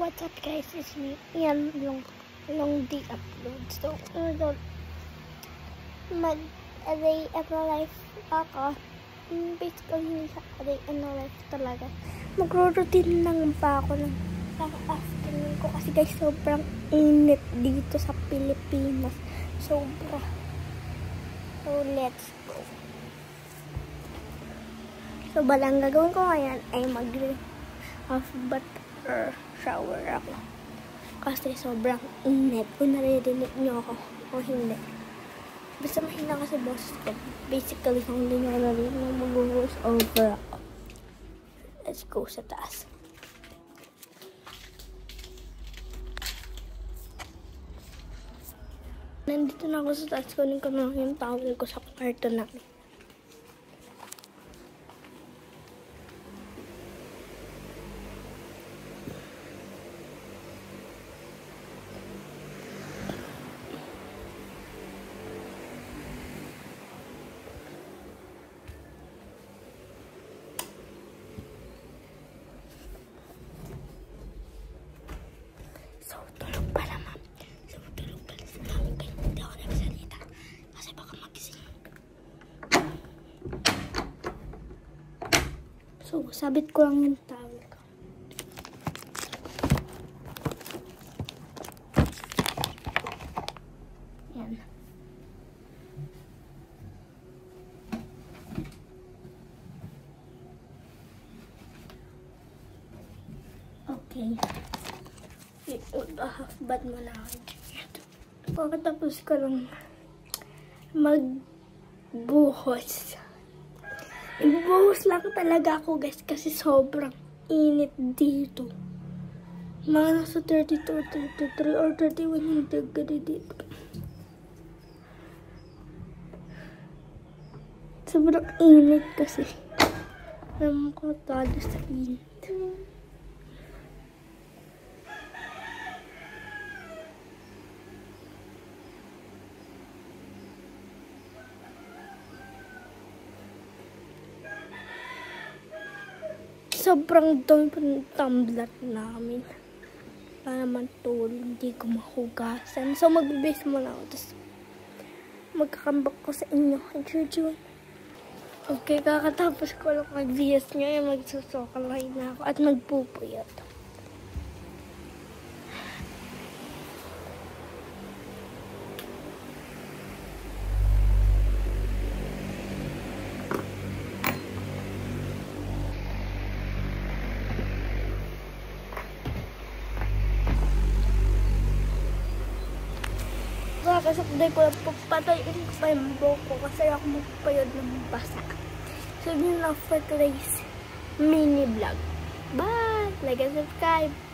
what's up guys, it's me. Yan, long day upload. So, mag-day and life ako. Basically, hindi sa day and life talaga. Magro-routine lang ba ako ng afternoon ko kasi guys, sobrang init dito sa Pilipinas. Sobra. So, let's go. So, balang gagawin ko ngayon ay half bath or shower ako. Kasi sobrang init. Kung naririnig nyo ako o hindi. Basta mahina kasi boses ko. Basically, kung hindi nyo naririnig, mag-voice over ako. Let's go sa taas. Nandito na ako sa taas. Kunin ko na yung towel ko sa kwarto namin. So, sabit ko lang yung towel ko. Yan. Okay. Half bath muna ako. Pagkatapos ko lang magbuhos. Ibubuhos lang talaga ako guys kasi sobrang init dito. Mga nasa 32 or 33 or 31 yung degree dito. Sobrang init kasi. Alam ko talo sa init. Sobrang dami pa ng tumbler namin. Para naman tulog, hindi ko mahugasan. So, magbibase muna ako. Tapos, magkakambak ko sa inyo. Okay, kakatapos ko lang mag-VS nyo. Magsusokalay na ako at magpupuyat. Kasakday ko lang patayin ko pa yung buhok ko kasi ako magpapayod ng basa. So, yun lang for today's mini vlog. Bye! Like and subscribe!